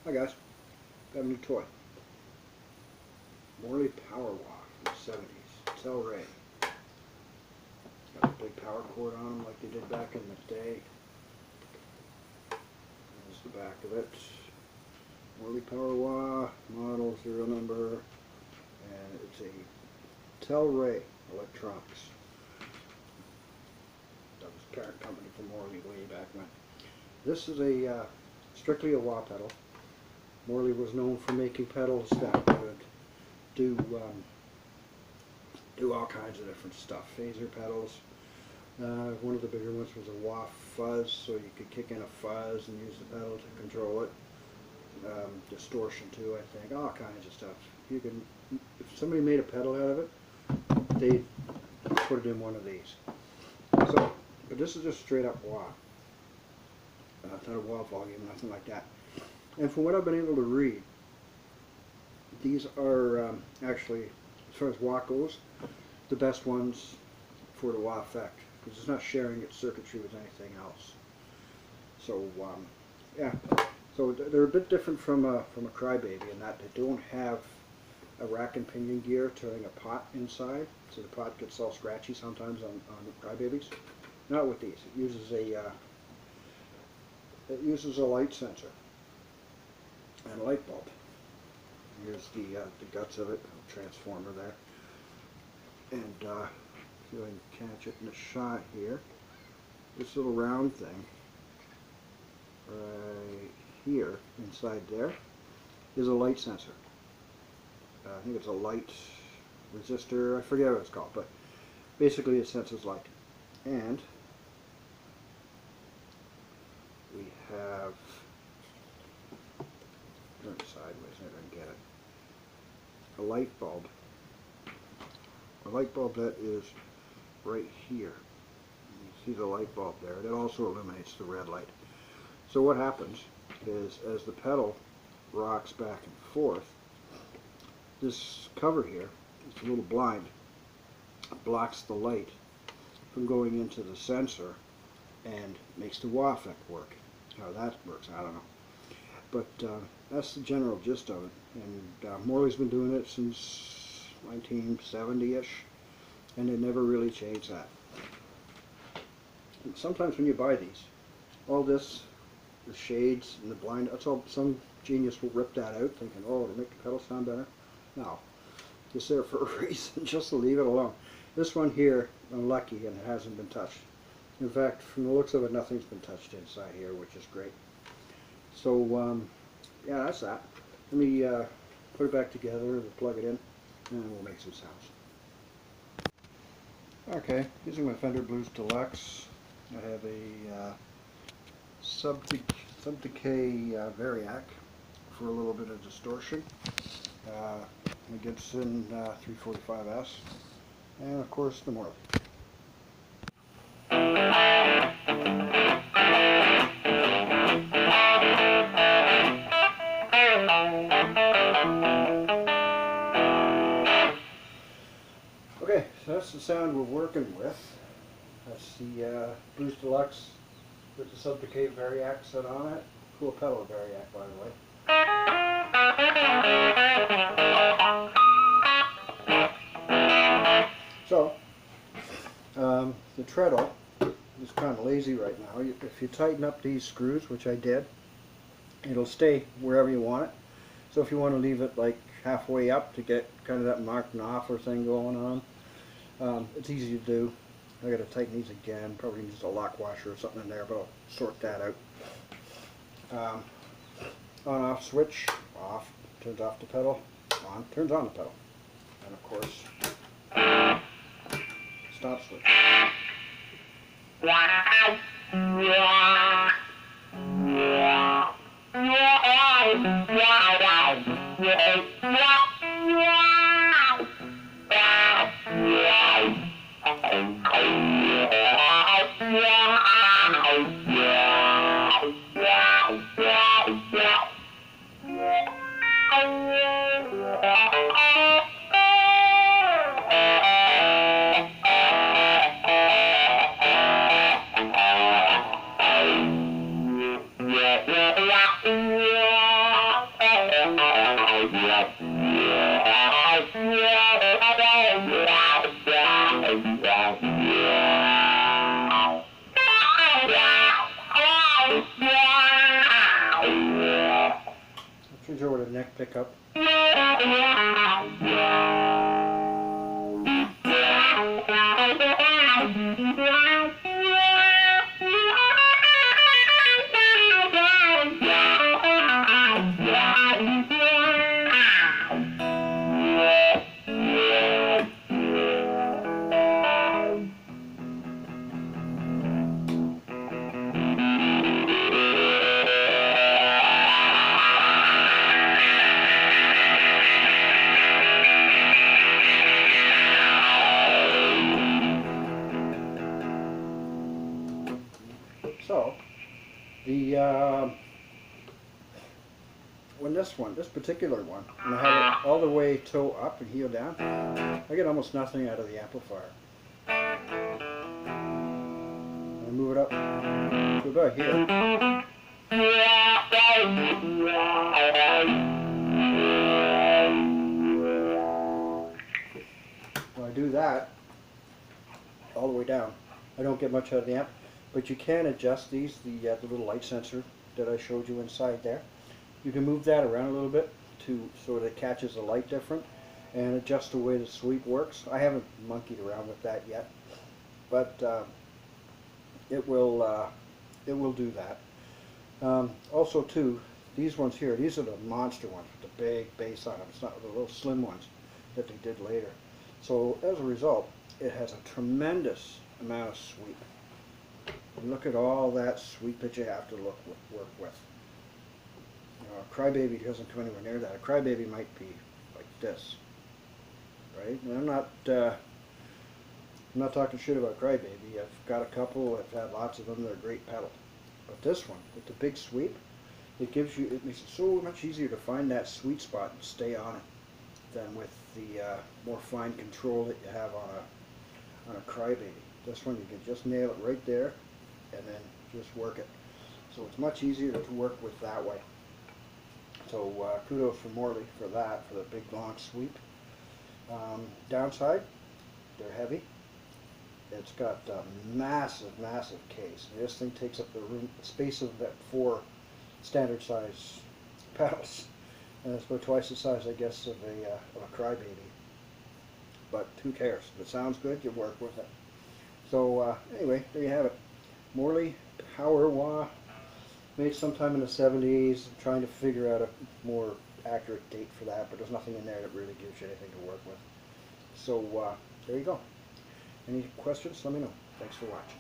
Hi guys, got a new toy. Morley Power Walk from the 70s. Tell Ray. Got a big power cord on them like they did back in the day. There's the back of it. Morley Power Walk, model, serial number, and it's a Tell Ray Electronics. That was the parent company for Morley way back when. This is a strictly a wah pedal. Morley was known for making pedals that would do all kinds of different stuff. Phaser pedals. One of the bigger ones was a wah fuzz, so you could kick in a fuzz and use the pedal to control it. Distortion too, I think. All kinds of stuff. You can, if somebody made a pedal out of it, they'd put it in one of these. So, but this is just straight up wah. It's not a wah volume, nothing like that. And from what I've been able to read, these are actually, as far as wah goes, the best ones for the wah effect, because it's not sharing its circuitry with anything else. So yeah, so they're a bit different from a crybaby in that they don't have a rack and pinion gear turning a pot inside, so the pot gets all scratchy sometimes on crybabies. Not with these. It uses a light sensor and a light bulb. Here's the guts of it, a transformer there. And see if I can catch it in the shot here. This little round thing right here inside there is a light sensor. I think it's a light resistor, I forget what it's called, but basically it senses light. And we have, turn it sideways, maybe I can get it, a light bulb. A light bulb that is right here. You see the light bulb there. It also illuminates the red light. So what happens is, as the pedal rocks back and forth, this cover here, this little blind, blocks the light from going into the sensor and makes the wah effect work. How that works, I don't know. But that's the general gist of it. And Morley's been doing it since 1970-ish, and they never really changed that. And sometimes when you buy these, all this, the shades and the blind, that's all, some genius will rip that out thinking, oh, it'll make the pedal sound better. No, it's there for a reason, just to leave it alone. This one here, I'm lucky and it hasn't been touched. In fact, from the looks of it, nothing's been touched inside here, which is great. So, yeah, that's that. Let me put it back together, we'll plug it in, and we'll make some sounds. Okay, using my Fender Blues Deluxe, I have a sub-decay Variac for a little bit of distortion. The Gibson 345S, and of course the Morley. Okay, so that's the sound we're working with. That's the Blues Deluxe with the sub-decay Variac set on it. Cool pedal Variac, by the way. So, the treadle is kind of lazy right now. If you tighten up these screws, which I did, it'll stay wherever you want it. So if you want to leave it like halfway up to get kind of that marked knopper thing going on, it's easy to do. I got to tighten these again. Probably use a lock washer or something in there, but I'll sort that out. On-off switch, off, turns off the pedal, on, turns on the pedal. And of course, stop switch. Change over to neck pickup. So, when this particular one, when I have it all the way toe up and heel down, I get almost nothing out of the amplifier. I move it up to about here. When I do that all the way down, I don't get much out of the amp, but you can adjust these, the little light sensor that I showed you inside there. You can move that around a little bit so that it catches the light different and adjust the way the sweep works. I haven't monkeyed around with that yet, but it will do that. Also too, these ones here, these are the monster ones with the big bass on them. It's not the little slim ones that they did later. So as a result, it has a tremendous amount of sweep. And look at all that sweep that you have to work with. A Crybaby doesn't come anywhere near that. A Crybaby might be like this, right? And I'm not talking shit about Crybaby. I've got a couple. I've had lots of them. They're a great pedal. But this one with the big sweep, it makes it so much easier to find that sweet spot and stay on it than with the more fine control that you have on a Crybaby. This one you can just nail it right there and then just work it. So it's much easier to work with that way. So kudos for Morley for that, for the big long sweep. Downside, they're heavy. It's got a massive, massive case. This thing takes up the space of that 4 standard size pedals. And it's about twice the size, I guess, of a Crybaby. But who cares? If it sounds good, you work with it. So anyway, there you have it. Morley Power Wah, made sometime in the 70s. I'm trying to figure out a more accurate date for that, but there's nothing in there that really gives you anything to work with. So there you go. Any questions? Let me know. Thanks for watching.